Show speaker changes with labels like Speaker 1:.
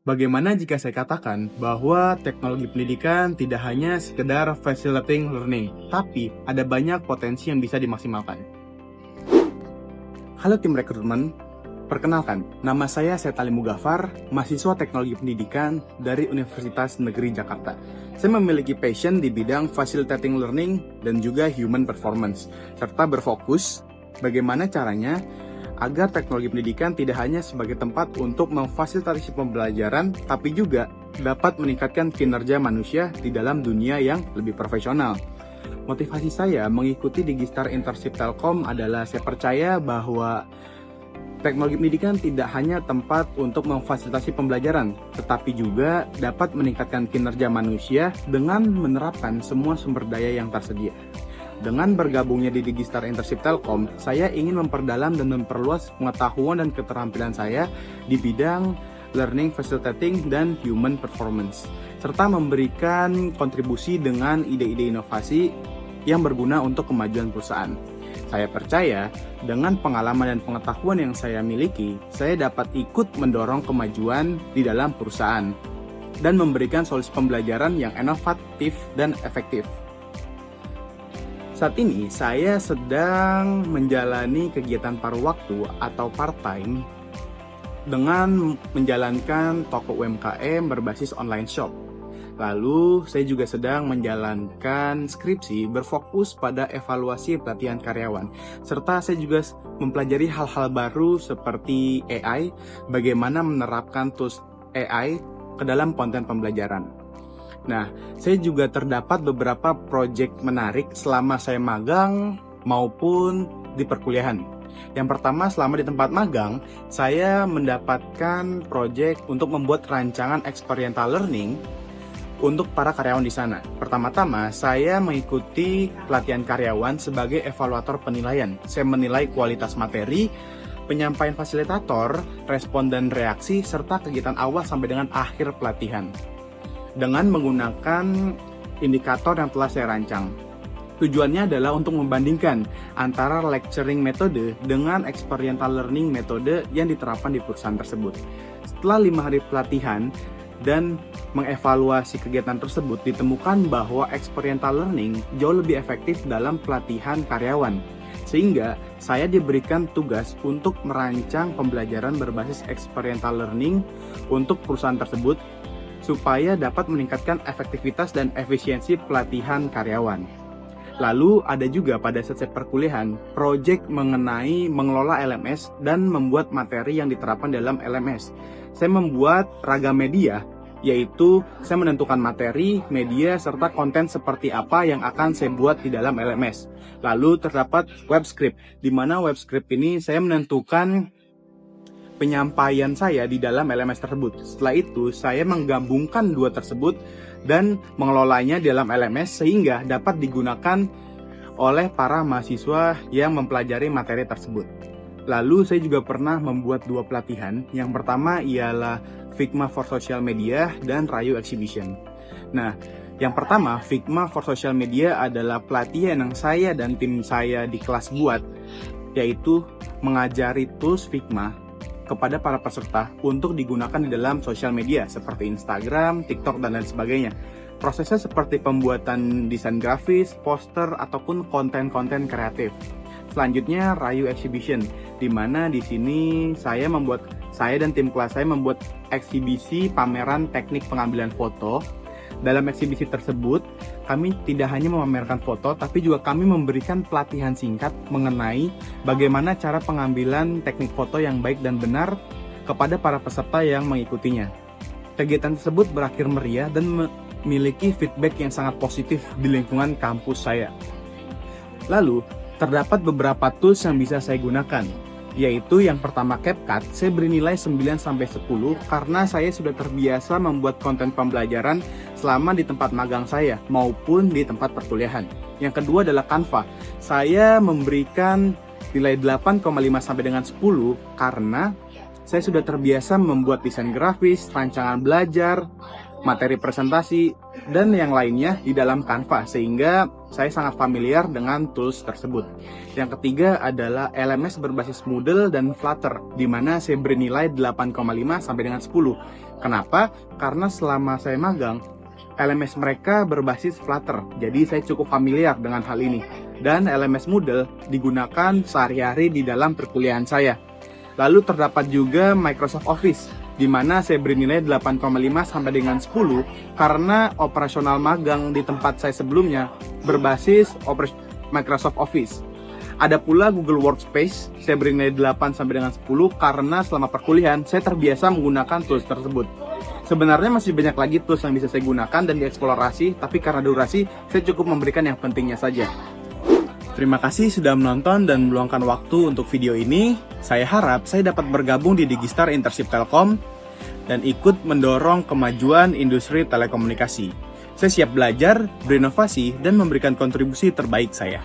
Speaker 1: Bagaimana jika saya katakan bahwa teknologi pendidikan tidak hanya sekedar facilitating learning, tapi ada banyak potensi yang bisa dimaksimalkan? Halo tim rekrutmen, perkenalkan, nama saya Setali Mugafar, mahasiswa teknologi pendidikan dari Universitas Negeri Jakarta. Saya memiliki passion di bidang facilitating learning dan juga human performance, serta berfokus bagaimana caranya agar teknologi pendidikan tidak hanya sebagai tempat untuk memfasilitasi pembelajaran, tapi juga dapat meningkatkan kinerja manusia di dalam dunia yang lebih profesional. Motivasi saya mengikuti Digistar Internship Telkom adalah saya percaya bahwa teknologi pendidikan tidak hanya tempat untuk memfasilitasi pembelajaran, tetapi juga dapat meningkatkan kinerja manusia dengan menerapkan semua sumber daya yang tersedia. Dengan bergabungnya di Digistar Internship Telkom, saya ingin memperdalam dan memperluas pengetahuan dan keterampilan saya di bidang learning, facilitating, dan human performance, serta memberikan kontribusi dengan ide-ide inovasi yang berguna untuk kemajuan perusahaan. Saya percaya, dengan pengalaman dan pengetahuan yang saya miliki, saya dapat ikut mendorong kemajuan di dalam perusahaan dan memberikan solusi pembelajaran yang inovatif dan efektif. Saat ini, saya sedang menjalani kegiatan paruh waktu atau part-time dengan menjalankan toko UMKM berbasis online shop. Lalu, saya juga sedang menjalankan skripsi berfokus pada evaluasi pelatihan karyawan. Serta saya juga mempelajari hal-hal baru seperti AI, bagaimana menerapkan tools AI ke dalam konten pembelajaran. Nah, saya juga terdapat beberapa proyek menarik selama saya magang maupun di perkuliahan. Yang pertama, selama di tempat magang, saya mendapatkan proyek untuk membuat rancangan experiential learning untuk para karyawan di sana. Pertama-tama, saya mengikuti pelatihan karyawan sebagai evaluator penilaian. Saya menilai kualitas materi, penyampaian fasilitator, respon dan reaksi, serta kegiatan awal sampai dengan akhir pelatihan dengan menggunakan indikator yang telah saya rancang. Tujuannya adalah untuk membandingkan antara lecturing metode dengan experiential learning metode yang diterapkan di perusahaan tersebut. Setelah 5 hari pelatihan dan mengevaluasi kegiatan tersebut, ditemukan bahwa experiential learning jauh lebih efektif dalam pelatihan karyawan. Sehingga saya diberikan tugas untuk merancang pembelajaran berbasis experiential learning untuk perusahaan tersebut supaya dapat meningkatkan efektivitas dan efisiensi pelatihan karyawan. Lalu ada juga pada saat saya perkuliahan, proyek mengenai mengelola LMS dan membuat materi yang diterapkan dalam LMS. Saya membuat ragam media, yaitu saya menentukan materi, media, serta konten seperti apa yang akan saya buat di dalam LMS. Lalu terdapat web script, di mana web script ini saya menentukan penyampaian saya di dalam LMS tersebut. Setelah itu, saya menggabungkan dua tersebut dan mengelolanya di dalam LMS sehingga dapat digunakan oleh para mahasiswa yang mempelajari materi tersebut. Lalu, saya juga pernah membuat 2 pelatihan. Yang pertama ialah Figma for Social Media dan Rayu Exhibition. Nah, yang pertama, Figma for Social Media adalah pelatihan yang saya dan tim saya di kelas buat, yaitu mengajari tools Figma kepada para peserta untuk digunakan di dalam sosial media seperti Instagram, TikTok, dan lain sebagainya. Prosesnya seperti pembuatan desain grafis, poster, ataupun konten-konten kreatif. Selanjutnya, Rayu Exhibition, di mana di sini saya dan tim kelas saya membuat eksibisi pameran teknik pengambilan foto. Dalam eksibisi tersebut, kami tidak hanya memamerkan foto, tapi juga kami memberikan pelatihan singkat mengenai bagaimana cara pengambilan teknik foto yang baik dan benar kepada para peserta yang mengikutinya. Kegiatan tersebut berakhir meriah dan memiliki feedback yang sangat positif di lingkungan kampus saya. Lalu, terdapat beberapa tools yang bisa saya gunakan, yaitu yang pertama CapCut. Saya beri nilai 9-10 karena saya sudah terbiasa membuat konten pembelajaran selama di tempat magang saya maupun di tempat perkuliahan. Yang kedua adalah Canva. Saya memberikan nilai 8,5 sampai dengan 10 karena saya sudah terbiasa membuat desain grafis, rancangan belajar, materi presentasi, dan yang lainnya di dalam Canva, sehingga saya sangat familiar dengan tools tersebut. Yang ketiga adalah LMS berbasis Moodle dan Flutter, di mana saya beri nilai 8,5 sampai dengan 10. Kenapa? Karena selama saya magang, LMS mereka berbasis Flutter, jadi saya cukup familiar dengan hal ini. Dan LMS Moodle digunakan sehari-hari di dalam perkuliahan saya. Lalu terdapat juga Microsoft Office, di mana saya beri nilai 8,5 sampai dengan 10 karena operasional magang di tempat saya sebelumnya berbasis Microsoft Office. Ada pula Google Workspace, saya beri nilai 8 sampai dengan 10 karena selama perkuliahan saya terbiasa menggunakan tools tersebut. Sebenarnya masih banyak lagi tools yang bisa saya gunakan dan dieksplorasi, tapi karena durasi, saya cukup memberikan yang pentingnya saja. Terima kasih sudah menonton dan meluangkan waktu untuk video ini. Saya harap saya dapat bergabung di Digistar Internship Telkom dan ikut mendorong kemajuan industri telekomunikasi. Saya siap belajar, berinovasi, dan memberikan kontribusi terbaik saya.